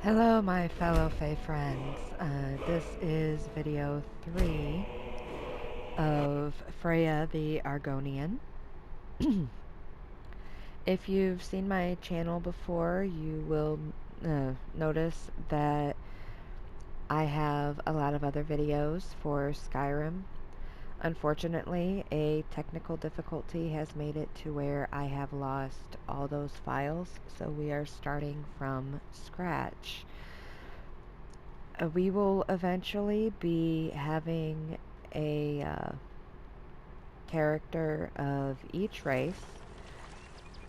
Hello my fellow Fae friends. This is video 3 of Freyaah the Argonion. If you've seen my channel before, you will notice that I have a lot of other videos for Skyrim. Unfortunately, a technical difficulty has made it to where I have lost all those files, so we are starting from scratch. We will eventually be having a character of each race.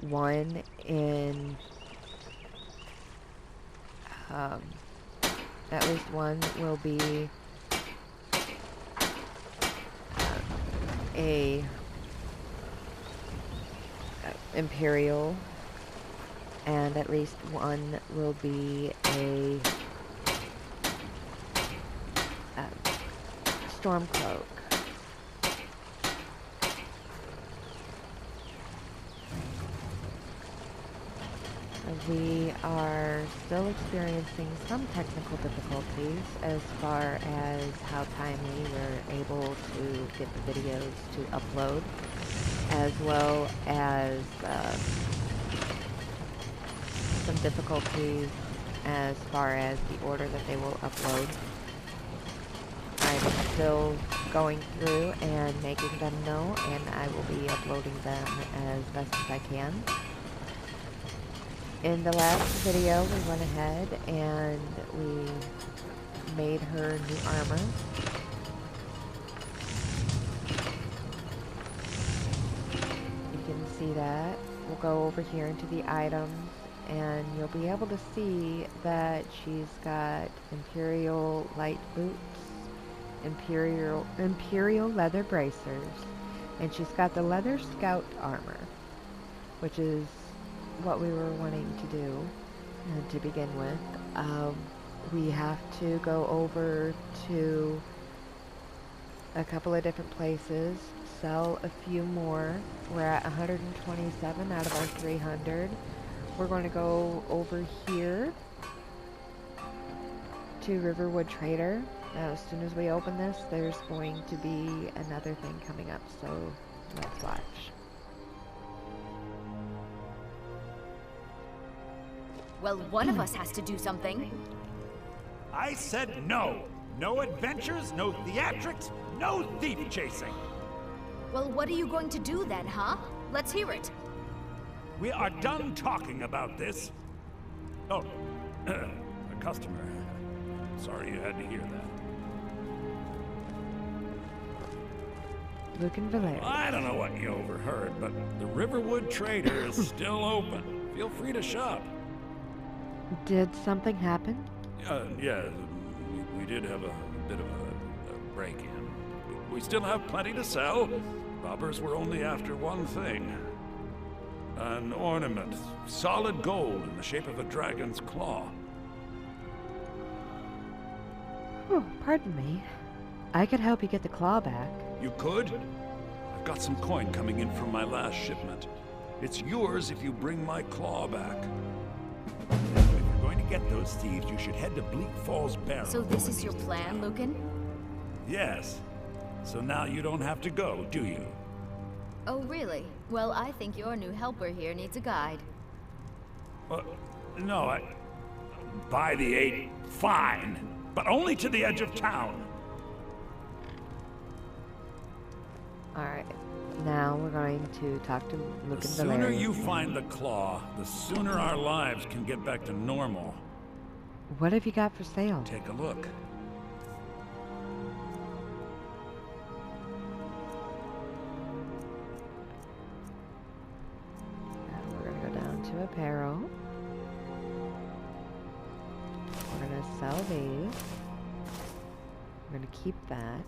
One in at least one will be a Imperial, and at least one will be a Stormcloak. We are still experiencing some technical difficulties as far as how timely we're able to get the videos to upload, as well as some difficulties as far as the order that they will upload. I'm still going through and making them know, and I will be uploading them as best as I can. In the last video, we went ahead and we made her new armor. You can see that. We'll go over here into the items, and you'll be able to see that she's got Imperial light boots, Imperial leather bracers, and she's got the leather scout armor, which is what we were wanting to do to begin with. We have to go over to a couple of different places, sell a few more. We're at 127 out of our 300. We're going to go over here to Riverwood Trader. As soon as we open this, there's going to be another thing coming up, so let's watch. Well, one of us has to do something. I said no. No adventures, no theatrics, no thief chasing. Well, what are you going to do then, huh? Let's hear it. We are done talking about this. Oh, a customer. Sorry you had to hear that. Lucan Valerius. I don't know what you overheard, but the Riverwood Trader is still open. Feel free to shop. Did something happen? Yeah, we did have a bit of a break-in. We still have plenty to sell. Robbers were only after one thing. An ornament, solid gold in the shape of a dragon's claw. Oh, pardon me. I could help you get the claw back. You could? I've got some coin coming in from my last shipment. It's yours if you bring my claw back. To get those thieves, you should head to Bleak Falls Barrow. So this is your plan, Lucan? Yes. So now you don't have to go, do you? Oh, really? Well, I think your new helper here needs a guide. No, by the 8, fine. But only to the edge of town. Alright. Now we're going to talk to Lucan Valerius. The sooner you find the claw, the sooner our lives can get back to normal. What have you got for sale? Take a look. Now we're going to go down to apparel. We're going to sell these. We're going to keep that.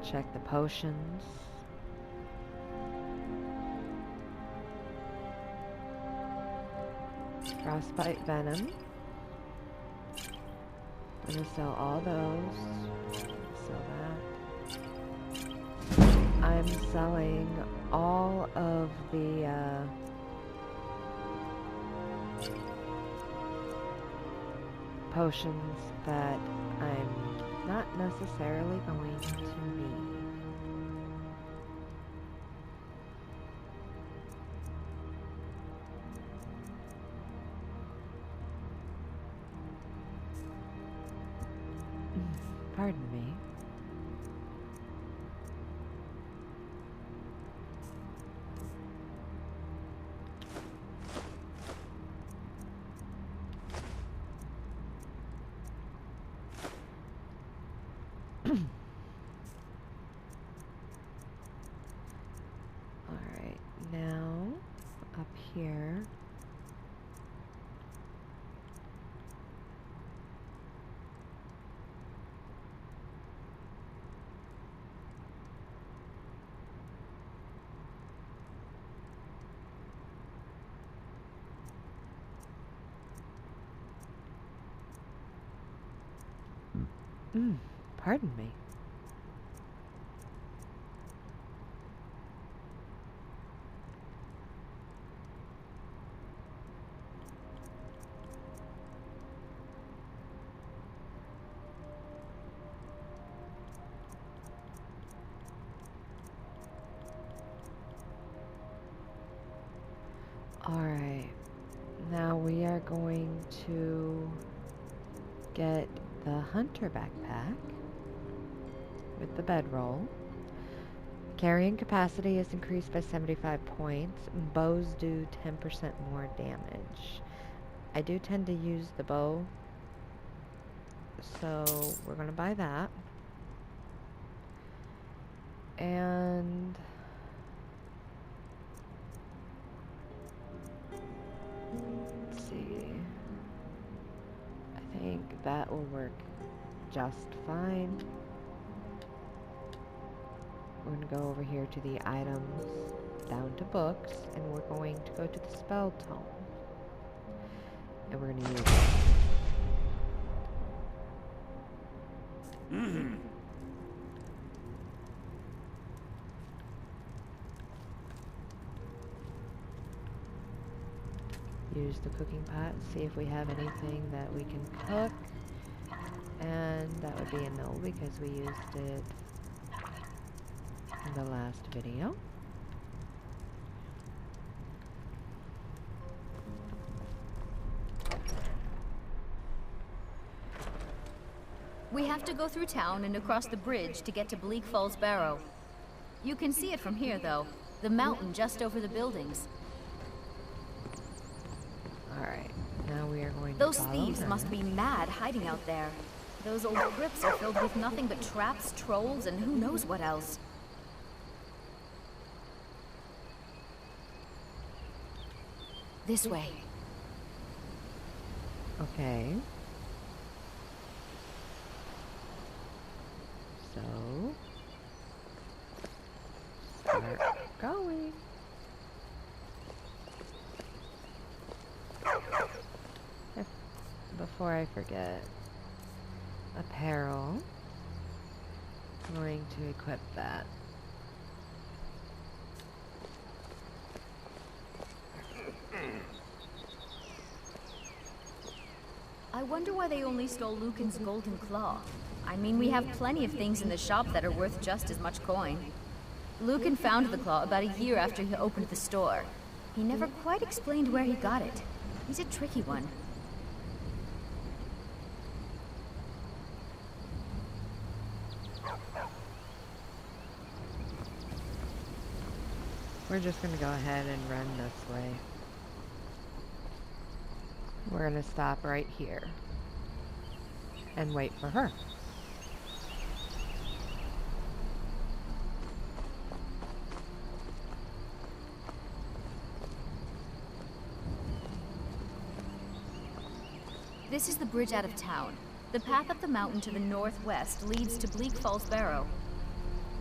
Check the potions. Frostbite venom. I'm gonna sell all those. Sell that. I'm am selling all of the potions that I'm not necessarily going to need. Pardon me. Alright, now up here. Pardon me. Alright, now we are going to get the hunter backpack with the bedroll. Carrying capacity is increased by 75 points. Bows do 10% more damage. I do tend to use the bow, so we're going to buy that. And let's see. I think that will work just fine. We're going to go over here to the items, down to books, and we're going to go to the spell tome. And we're going to use it. Use the cooking pot, see if we have anything that we can cook. And that would be a no because we used it in the last video. We have to go through town and across the bridge to get to Bleak Falls Barrow. You can see it from here, though. The mountain just over the buildings. Alright, now we are going to Those follow thieves her. must be mad hiding out there. Those old crypts are filled with nothing but traps, trolls, and who knows what else. This way. Okay. So, start going. Before I forget, apparel. I'm going to equip that. I wonder why they only stole Lucan's golden claw. I mean, we have plenty of things in the shop that are worth just as much coin. Lucan found the claw about a year after he opened the store. He never quite explained where he got it. He's a tricky one. We're just going to go ahead and run this way. We're going to stop right here and wait for her. This is the bridge out of town. The path up the mountain to the northwest leads to Bleak Falls Barrow.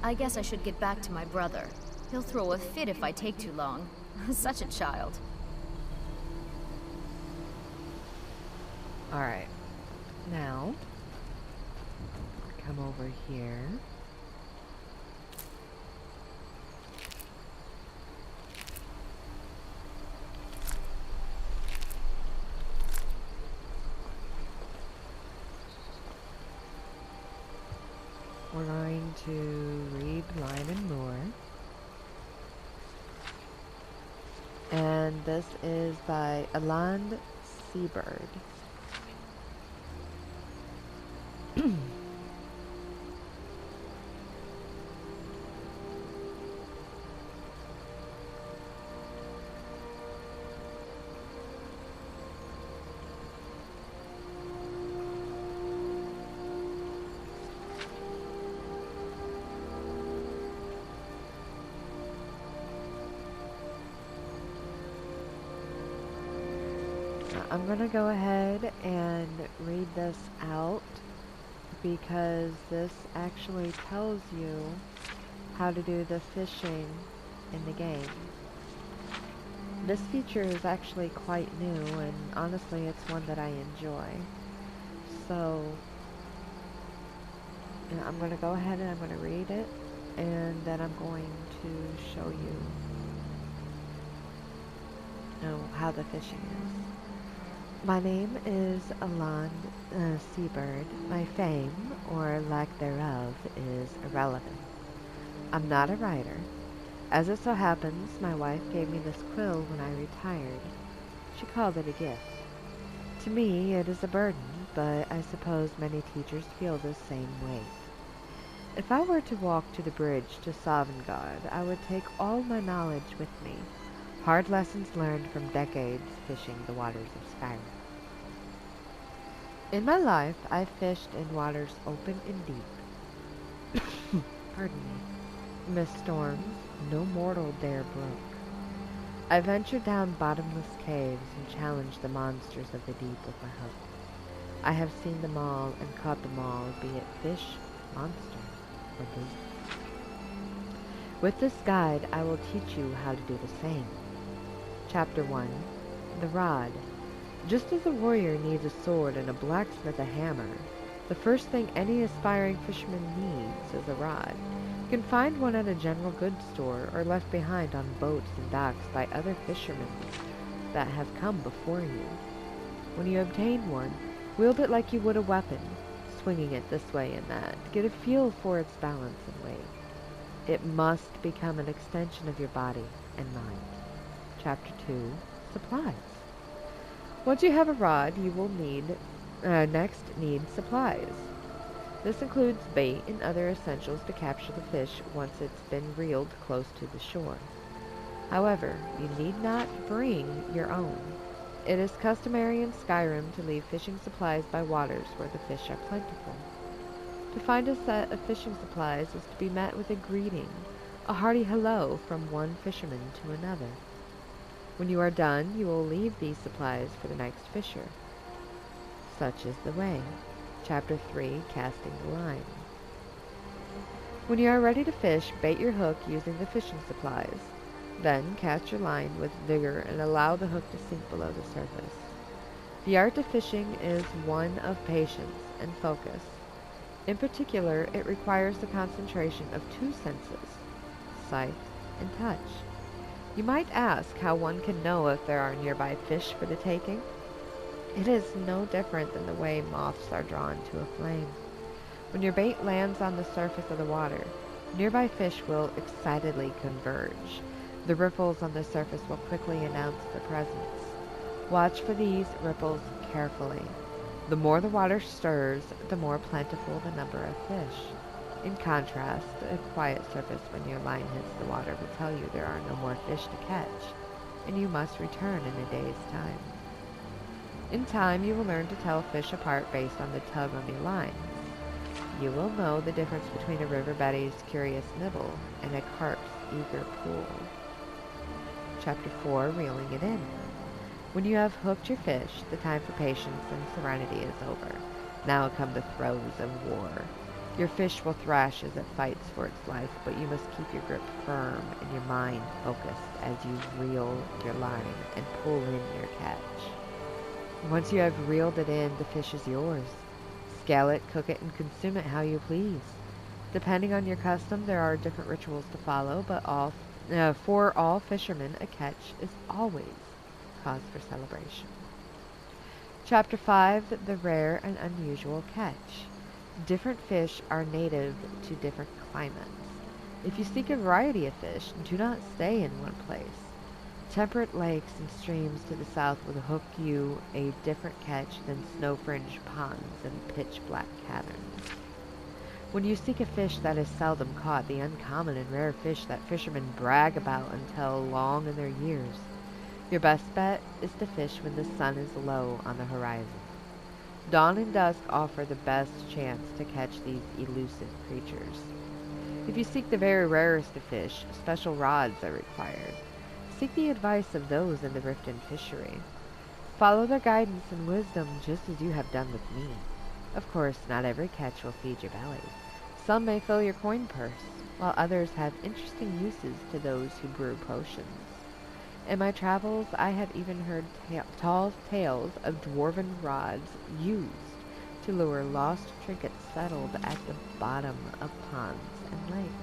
I guess I should get back to my brother. He'll throw a fit if I take too long. Such a child. Alright. Now, come over here. and this is by Aland Seabird. I'm going to go ahead and read this out because this actually tells you how to do the fishing in the game. This feature is actually quite new, and honestly it's one that I enjoy. So I'm going to go ahead and I'm going to read it, and then I'm going to show you, how the fishing is. My name is Aland Seabird. My fame, or lack thereof, is irrelevant. I'm not a writer. As it so happens, my wife gave me this quill when I retired. She called it a gift. To me, it is a burden, but I suppose many teachers feel the same way. If I were to walk to the bridge to Sovngarde, I would take all my knowledge with me. Hard lessons learned from decades fishing the waters of Skyrim. In my life, I've fished in waters open and deep. Pardon me. Missed storms, no mortal dare brook. I ventured down bottomless caves and challenged the monsters of the deep with my hook. I have seen them all and caught them all, be it fish, monster, or beast. With this guide, I will teach you how to do the same. Chapter 1. The Rod. Just as a warrior needs a sword and a blacksmith a hammer, the first thing any aspiring fisherman needs is a rod. You can find one at a general goods store or left behind on boats and docks by other fishermen that have come before you. When you obtain one, wield it like you would a weapon, swinging it this way and that, to get a feel for its balance and weight. It must become an extension of your body and mind. Chapter 2. Supplies. Once you have a rod, you will next need supplies. This includes bait and other essentials to capture the fish once it's been reeled close to the shore. However, you need not bring your own. It is customary in Skyrim to leave fishing supplies by waters where the fish are plentiful. To find a set of fishing supplies is to be met with a greeting, a hearty hello from one fisherman to another. When you are done, you will leave these supplies for the next fisher. Such is the way. Chapter 3, Casting the Line. When you are ready to fish, bait your hook using the fishing supplies. Then cast your line with vigor and allow the hook to sink below the surface. The art of fishing is one of patience and focus. In particular, it requires the concentration of two senses, sight and touch. You might ask how one can know if there are nearby fish for the taking. It is no different than the way moths are drawn to a flame. When your bait lands on the surface of the water, nearby fish will excitedly converge. The ripples on the surface will quickly announce their presence. Watch for these ripples carefully. The more the water stirs, the more plentiful the number of fish. In contrast, a quiet surface when your line hits the water will tell you there are no more fish to catch, and you must return in a day's time. In time, you will learn to tell fish apart based on the tug on your line. You will know the difference between a river betty's curious nibble and a carp's eager pull. Chapter 4, Reeling it in. When you have hooked your fish, the time for patience and serenity is over. Now come the throes of war. Your fish will thrash as it fights for its life, but you must keep your grip firm and your mind focused as you reel your line and pull in your catch. Once you have reeled it in, the fish is yours. Scale it, cook it, and consume it how you please. Depending on your custom, there are different rituals to follow, but for all fishermen, a catch is always cause for celebration. Chapter 5, The Rare and Unusual Catch. Different fish are native to different climates. If you seek a variety of fish, do not stay in one place. Temperate lakes and streams to the south will hook you a different catch than snow-fringed ponds and pitch-black caverns. When you seek a fish that is seldom caught, the uncommon and rare fish that fishermen brag about until long in their years, your best bet is to fish when the sun is low on the horizon. Dawn and dusk offer the best chance to catch these elusive creatures. If you seek the very rarest of fish, special rods are required. Seek the advice of those in the Riften fishery. Follow their guidance and wisdom just as you have done with me. Of course, not every catch will feed your belly. Some may fill your coin purse, while others have interesting uses to those who brew potions. In my travels, I have even heard tall tales of dwarven rods used to lure lost trinkets settled at the bottom of ponds and lakes.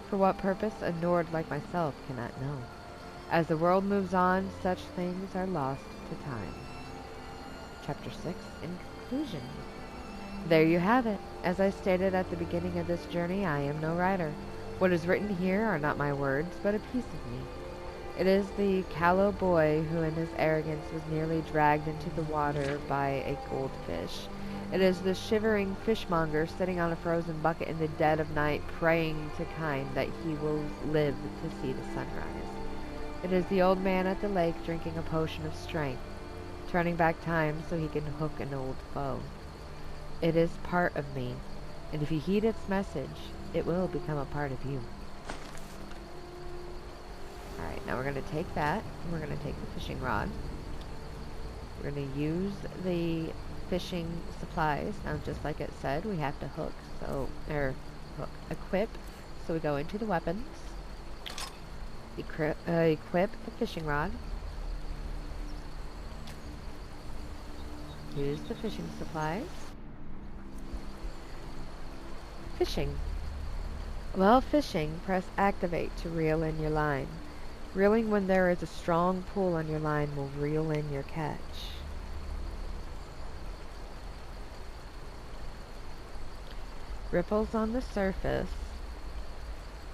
For what purpose, a Nord like myself cannot know. As the world moves on, such things are lost to time. Chapter 6, in conclusion. There you have it. As I stated at the beginning of this journey, I am no writer. What is written here are not my words, but a piece of me. It is the callow boy who in his arrogance was nearly dragged into the water by a goldfish. It is the shivering fishmonger sitting on a frozen bucket in the dead of night praying to kind that he will live to see the sunrise. It is the old man at the lake drinking a potion of strength, turning back time so he can hook an old foe. It is part of me, and if you heed its message, it will become a part of you. Alright, now we're going to take that, and we're going to take the fishing rod. We're going to use the fishing supplies. Now, just like it said, we have to equip. So we go into the weapons, equip the fishing rod, use the fishing supplies. Fishing. While fishing, press activate to reel in your line. Reeling when there is a strong pull on your line will reel in your catch. Ripples on the surface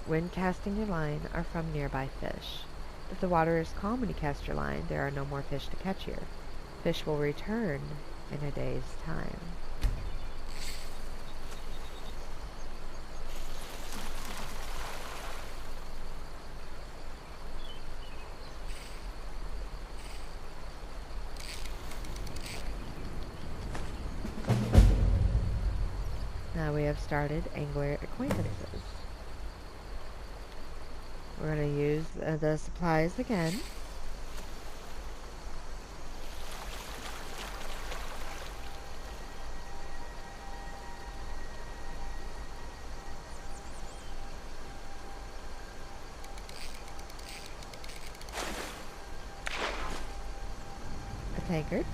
when casting your line are from nearby fish. If the water is calm when you cast your line, there are no more fish to catch here. Fish will return in a day's time. Now we have started angler acquaintances. We're going to use the supplies again. A tankard.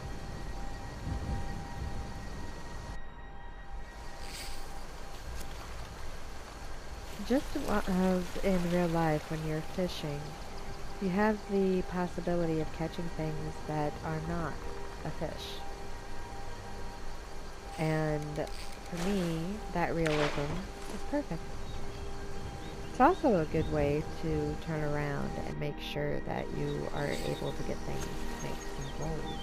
Just as in real life when you're fishing, you have the possibility of catching things that are not a fish. And for me, that realism is perfect. It's also a good way to turn around and make sure that you are able to get things to make some gold.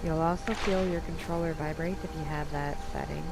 You'll also feel your controller vibrate if you have that setting.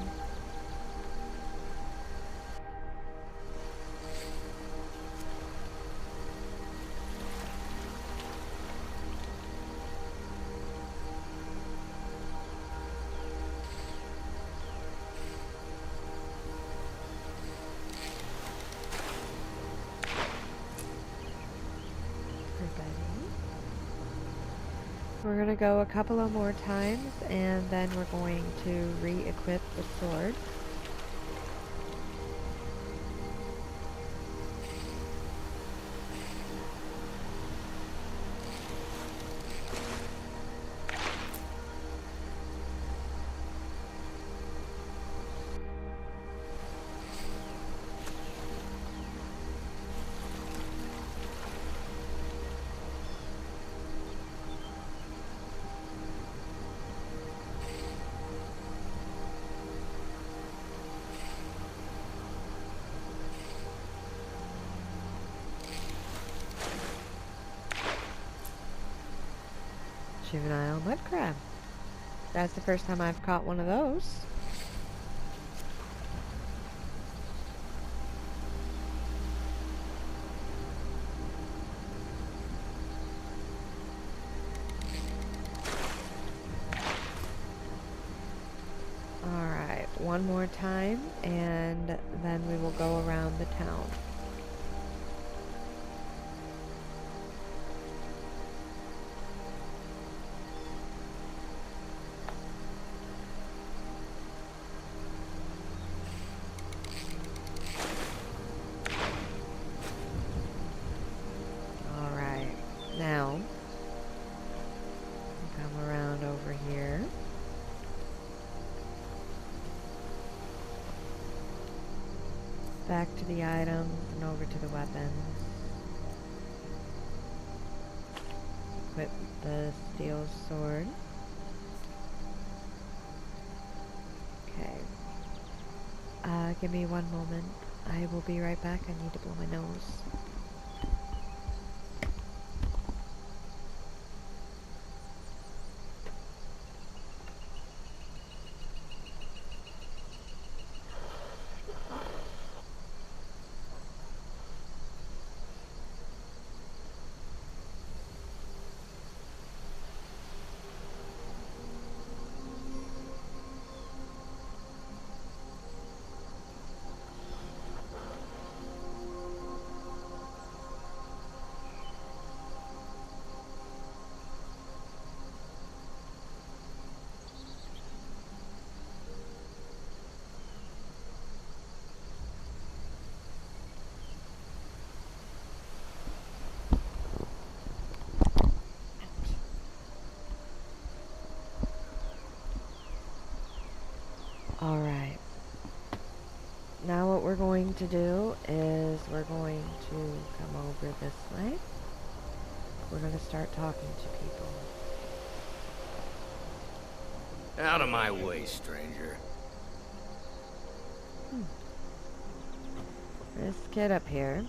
We're going to go a couple of more times, and then we're going to re-equip the sword. juvenile mud crab. That's the first time I've caught one of those. Alright, one more time, and then we will go around the town. Now, come around over here. Back to the items and over to the weapons. Equip the steel sword. Okay. Give me one moment. I will be right back. I need to blow my nose. Alright. Now what we're going to do is we're going to come over this way. We're going to start talking to people. Out of my way, stranger. This kid up here,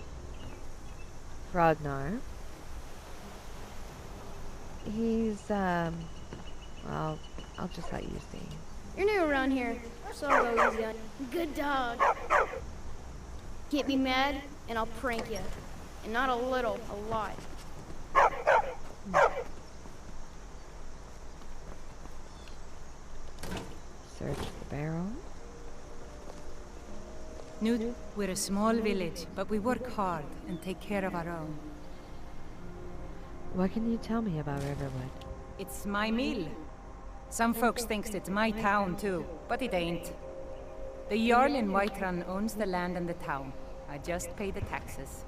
Ragnar, he's, well, I'll just let you see. You're new around here, so I'll go easy on you. Good dog. Get me mad, and I'll prank you. And not a little, a lot. Search the barrel. Nud, we're a small village, but we work hard and take care of our own. What can you tell me about Riverwood? It's my mill. Some folks thinks it's my town too, but it ain't. The Jarl in Whiterun owns the land and the town. I just pay the taxes.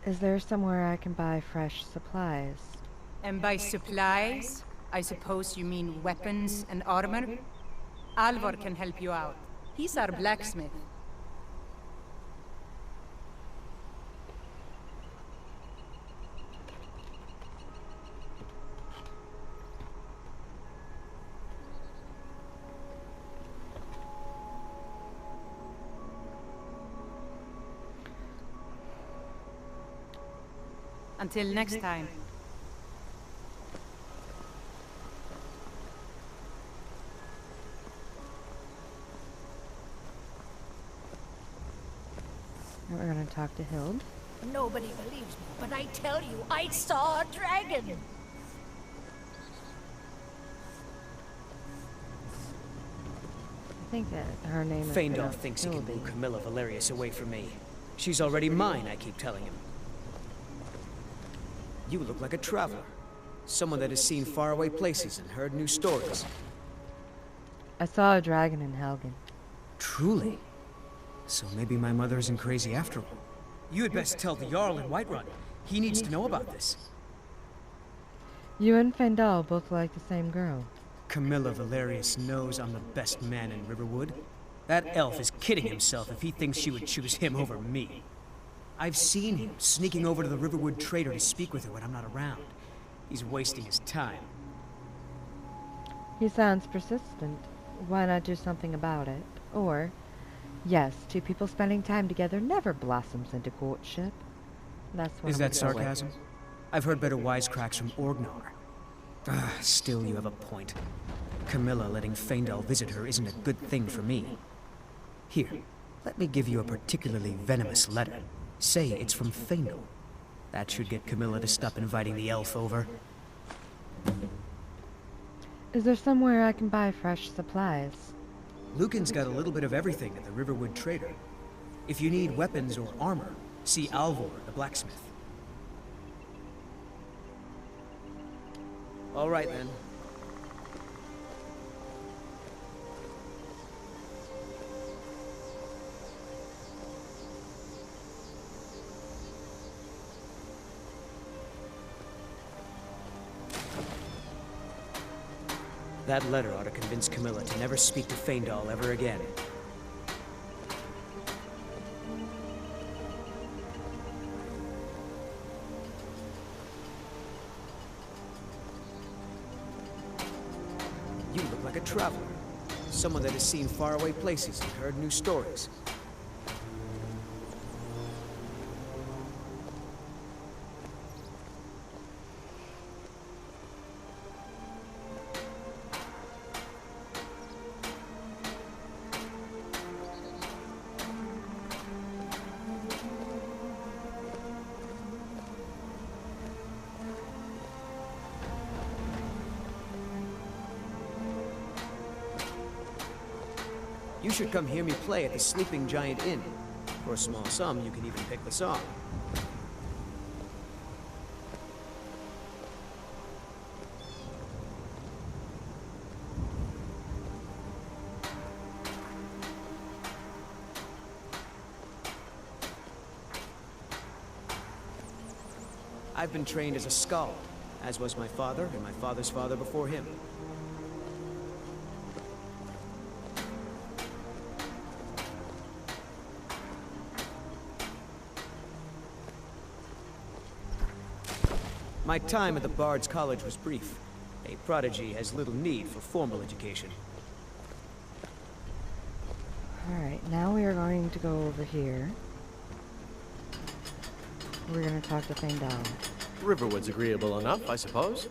Is there somewhere I can buy fresh supplies? And by supplies, I suppose you mean weapons and armor? Alvor can help you out. He's our blacksmith. Until next time. Now we're gonna talk to Hild. Nobody believes me, but I tell you, I saw a dragon! I think that her name is Feindorf thinks he can move Camilla Valerius away from me. She's already mine, I keep telling him. You look like a traveler. Someone that has seen faraway places and heard new stories. I saw a dragon in Helgen. Truly? So maybe my mother isn't crazy after all. You had best tell the Jarl in Whiterun. He needs to know about this. You and Feindal both like the same girl. Camilla Valerius knows I'm the best man in Riverwood. That elf is kidding himself if he thinks she would choose him over me. I've seen him sneaking over to the Riverwood trader to speak with her when I'm not around. He's wasting his time. He sounds persistent. why not do something about it? Or, yes, two people spending time together never blossoms into courtship. That's what Is I'm that gonna go with. sarcasm? I've heard better wisecracks from Orgnar. Still, you have a point. Camilla letting Faendal visit her isn't a good thing for me. Here, let me give you a particularly venomous letter. Say it's from Faendal. That should get Camilla to stop inviting the elf over. Is there somewhere I can buy fresh supplies? Lucan's got a little bit of everything at the Riverwood Trader. If you need weapons or armor, see Alvor, the blacksmith. All right, then. That letter ought to convince Camilla to never speak to Faendal ever again. You look like a traveler. Someone that has seen faraway places and heard new stories. You should come hear me play at the Sleeping Giant Inn. For a small sum, you can even pick the song. I've been trained as a skald, as was my father and my father's father before him. My time at the Bard's College was brief. A prodigy has little need for formal education. Alright, now we are going to go over here. We're going to talk to Faendal. Riverwood's agreeable enough, I suppose,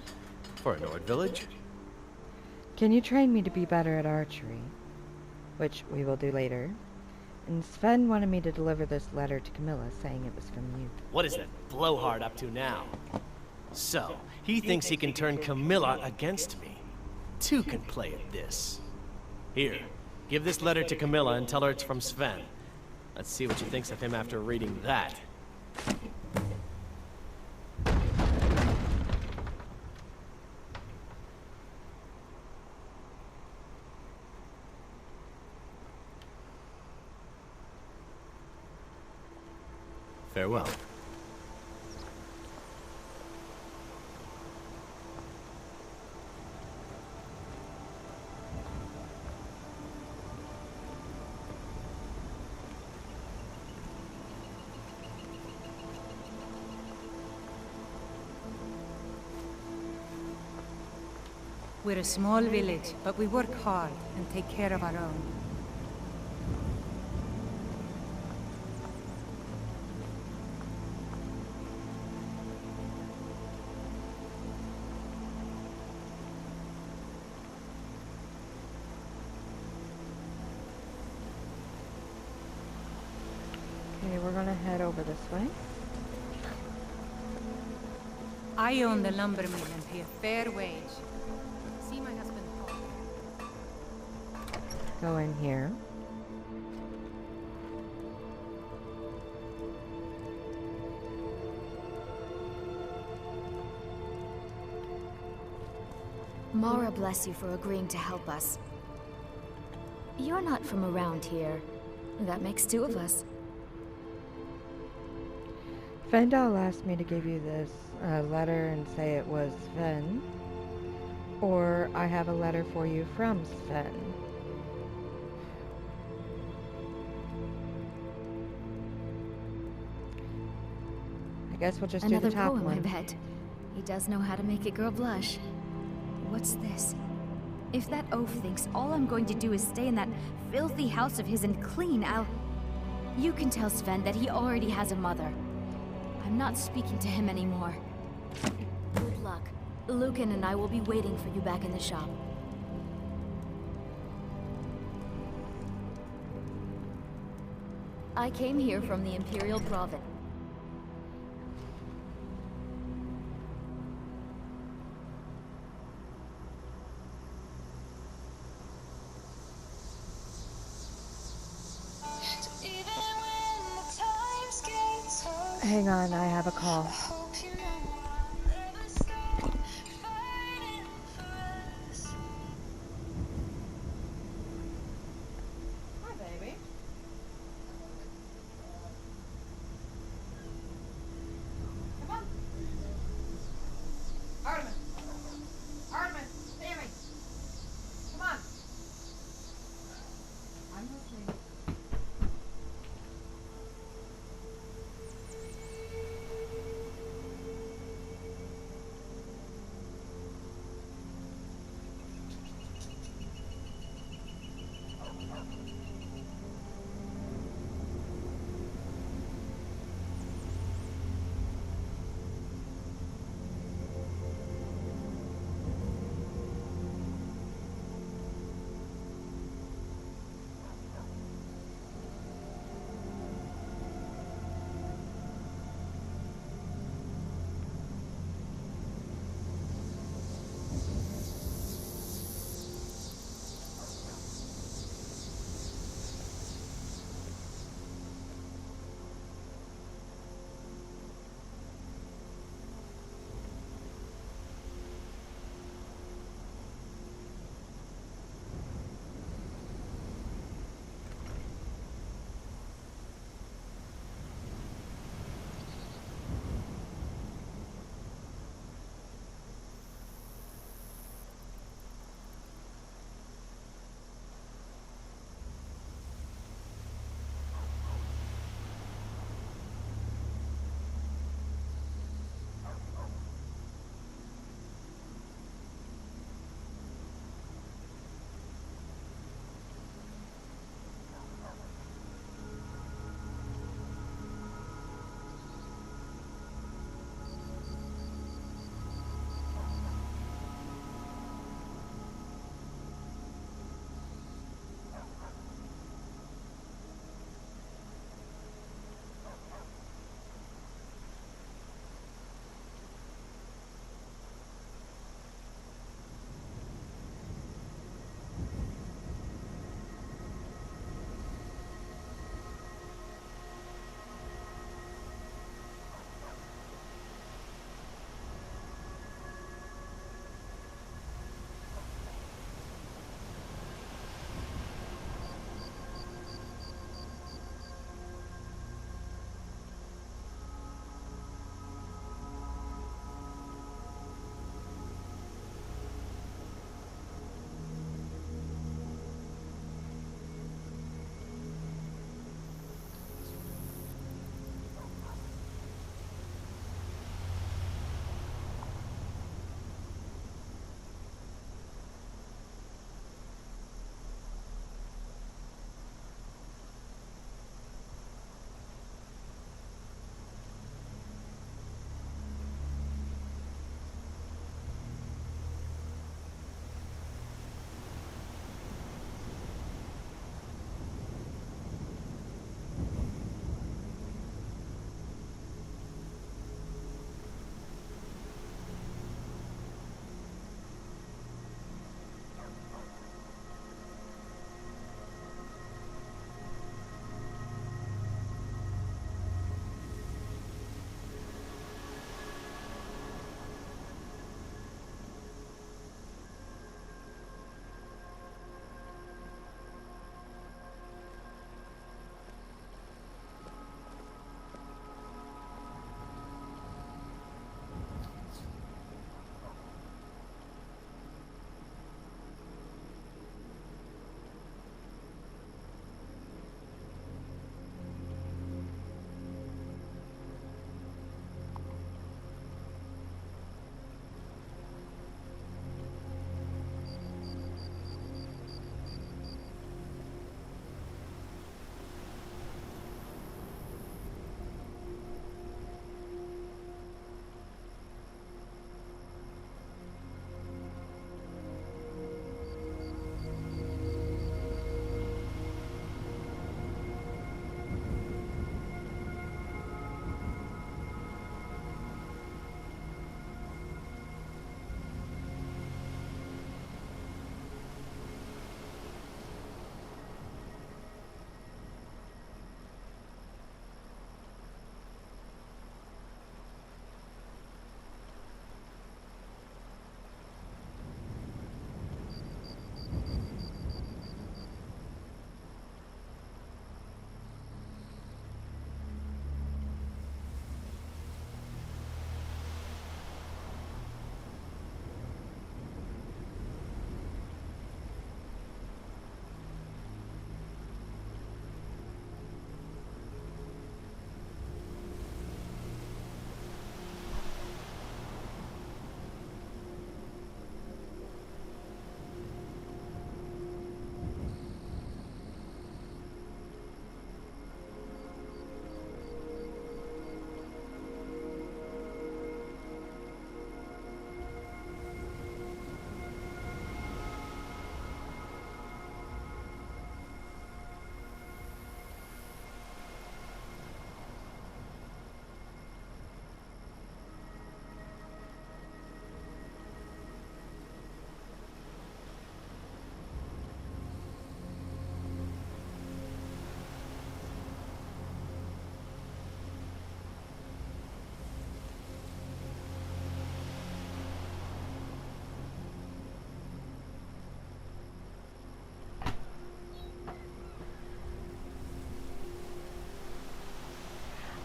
for a Nord village. Can you train me to be better at archery? Which we will do later. And Sven wanted me to deliver this letter to Camilla saying it was from you. What is that blowhard up to now? So, he thinks he can turn Camilla against me. Two can play at this. Here, give this letter to Camilla and tell her it's from Sven. Let's see what she thinks of him after reading that. Farewell. We're a small village, but we work hard and take care of our own. Okay, we're going to head over this way. I own the lumber mill and pay a fair wage. See my husband Paul. Go in here. Mara bless you for agreeing to help us. You're not from around here. That makes two of us. Faendal asked me to give you this letter and say it was Sven. Or I have a letter for you from Sven. I guess we'll just Another do the top poem, one. I bet. He does know how to make a girl blush. What's this? If that oaf thinks all I'm going to do is stay in that filthy house of his and clean, You can tell Sven that he already has a mother. I'm not speaking to him anymore. Good luck. Lucan and I will be waiting for you back in the shop. I came here from the Imperial Province. Hang on, I have a call. Hi, baby. Come on. Artemis. Artemis, Sammy. Come on. I'm listening.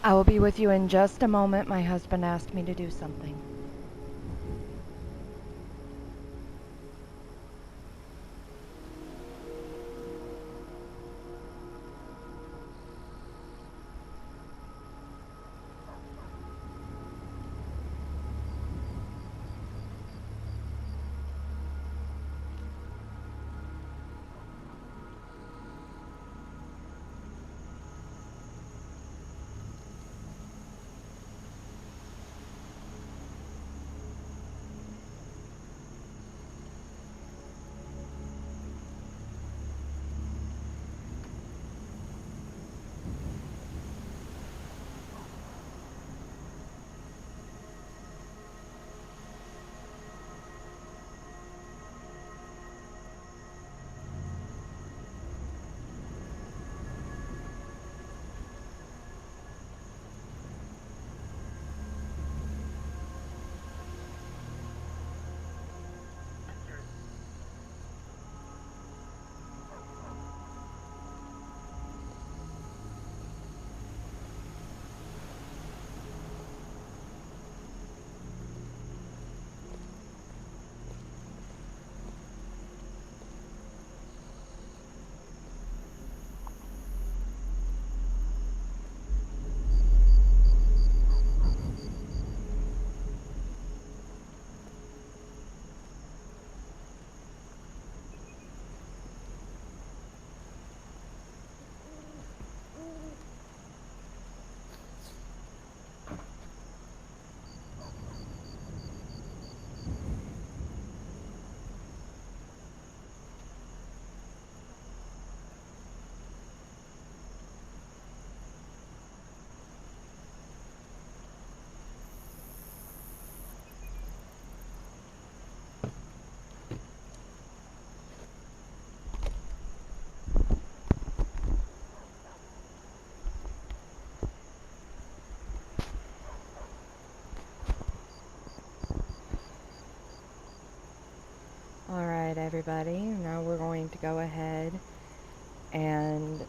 I will be with you in just a moment. My husband asked me to do something. Alright, everybody, now we're going to go ahead and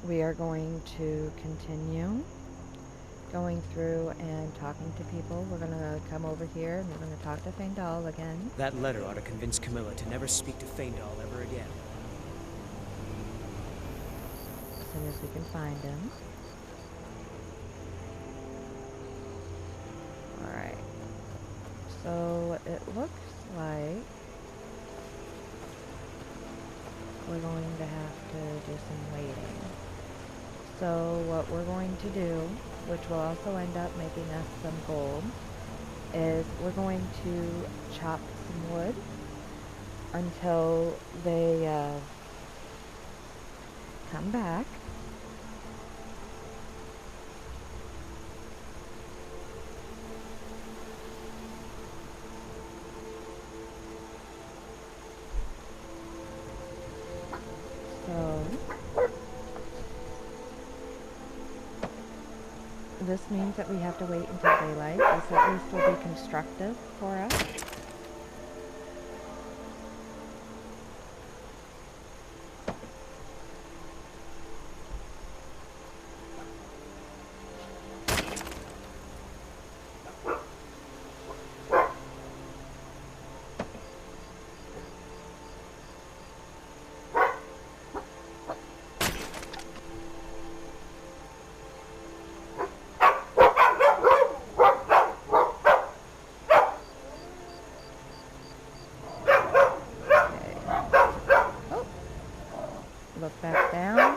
we are going to continue going through and talking to people. We're going to come over here and we're going to talk to Feindal again. That letter ought to convince Camilla to never speak to Feindal ever again. As soon as we can find him. Alright. So it looks like we're going to have to do some waiting. So what we're going to do, which will also end up making us some gold, is we're going to chop some wood until they come back. So this means that we have to wait until daylight. This at least will be constructive for us. Look back down,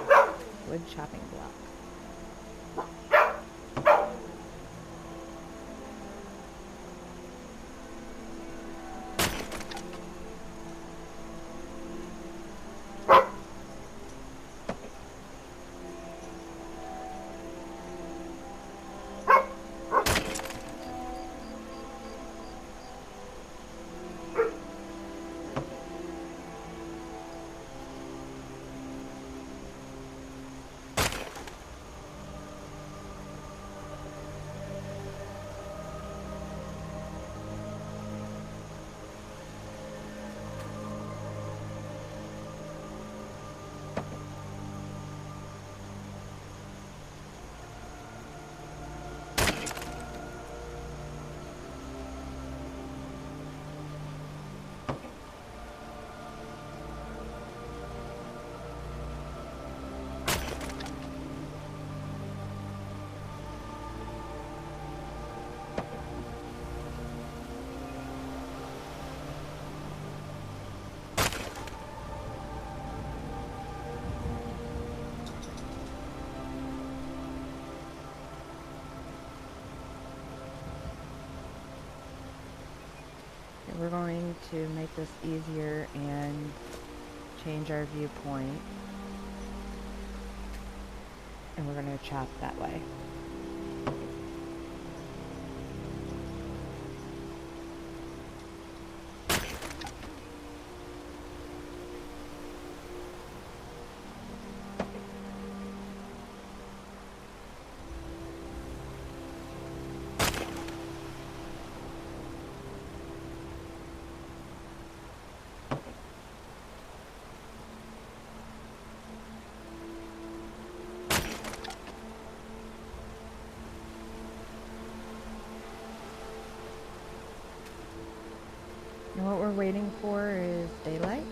wood chopping block. we're going to make this easier and change our viewpoint. And we're going to chop that way. And what we're waiting for is daylight.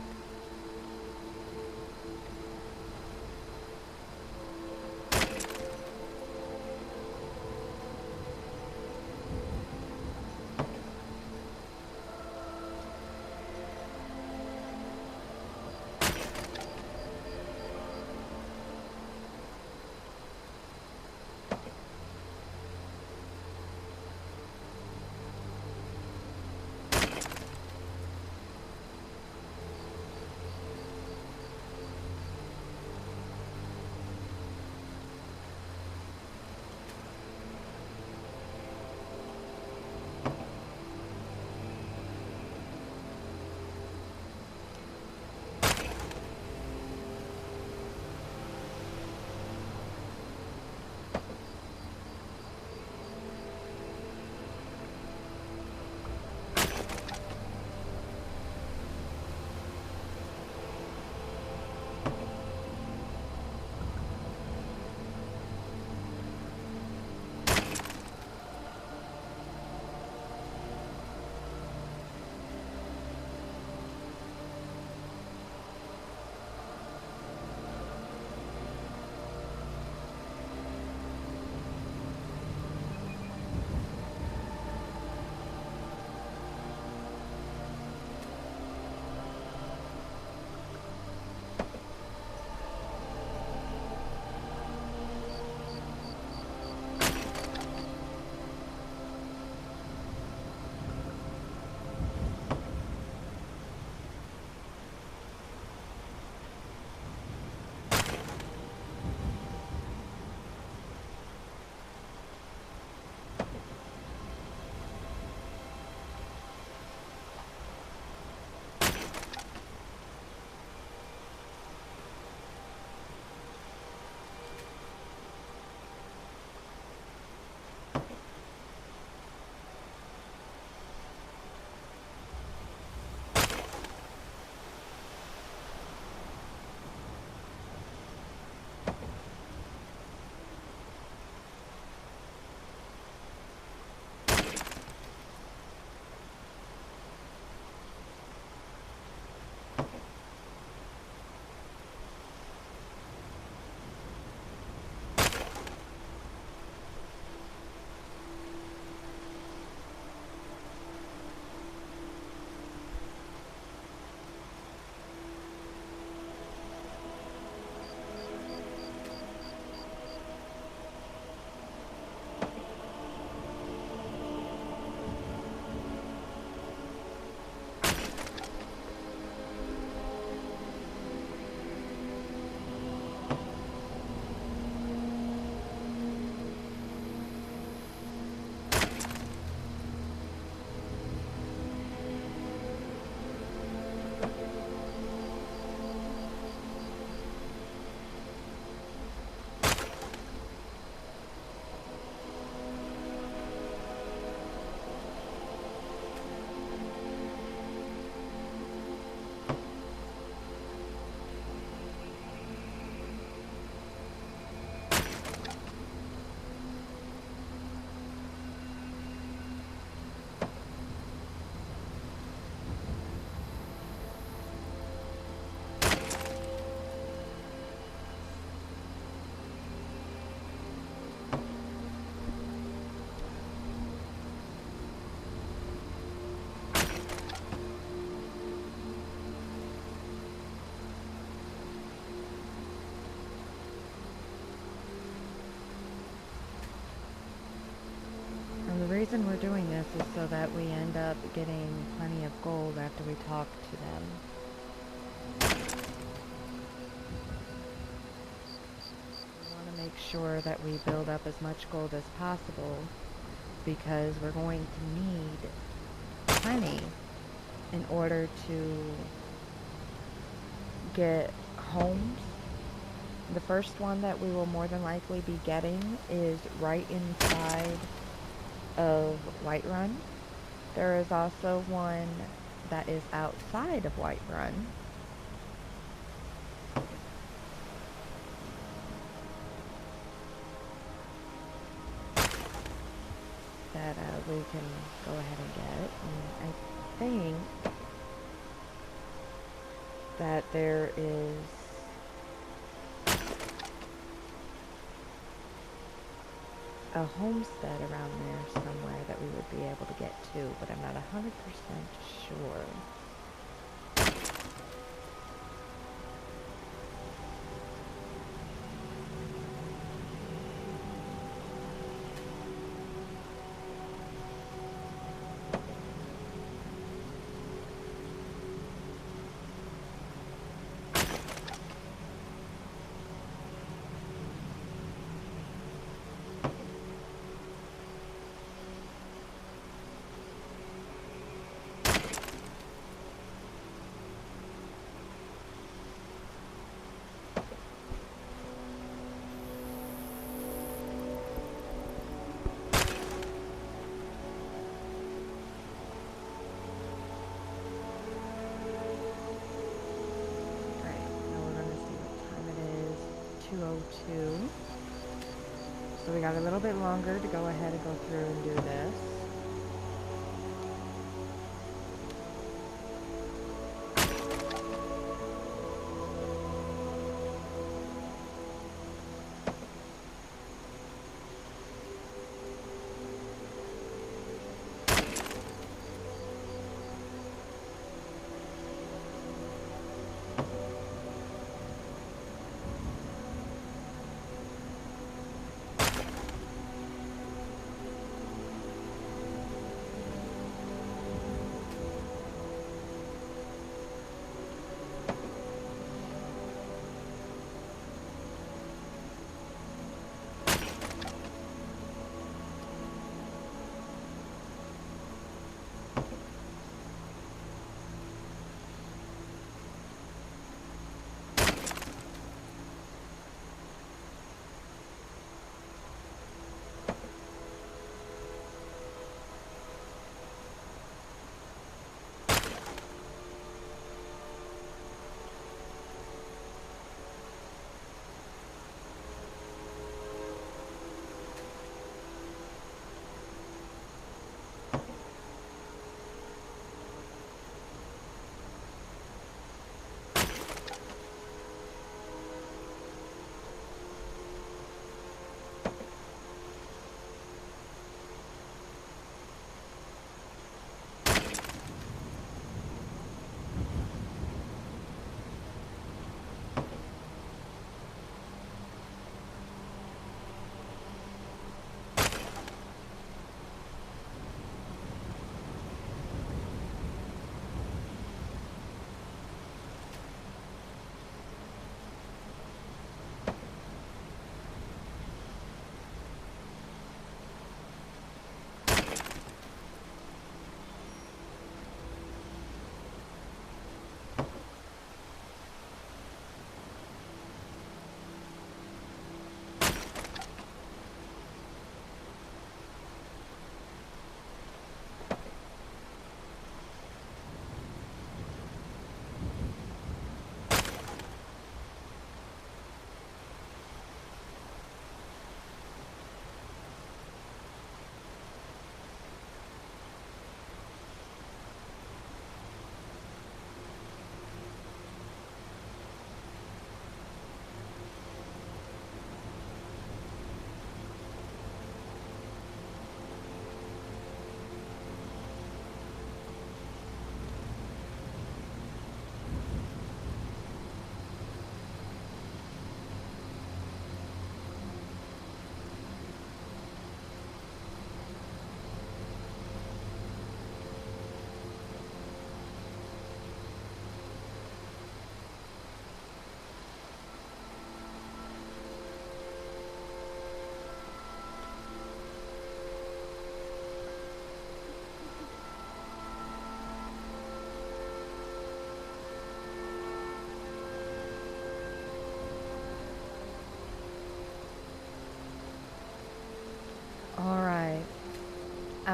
reason we're doing this is so that we end up getting plenty of gold after we talk to them. We want to make sure that we build up as much gold as possible because we're going to need plenty in order to get homes. The first one that we will more than likely be getting is right inside of Whiterun. There is also one that is outside of Whiterun. That we can go ahead and get. And I think that there is a homestead around there somewhere that we would be able to get to, but I'm not 100% sure. So we got a little bit longer to go ahead and go through and do this.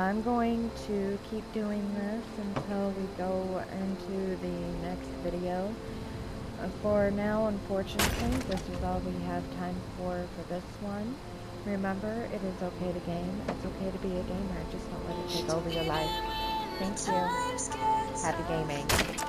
I'm going to keep doing this until we go into the next video. For now, unfortunately, this is all we have time for this one. Remember, it is okay to game. It's okay to be a gamer. Just don't let it take over your life. Thank you. Happy gaming.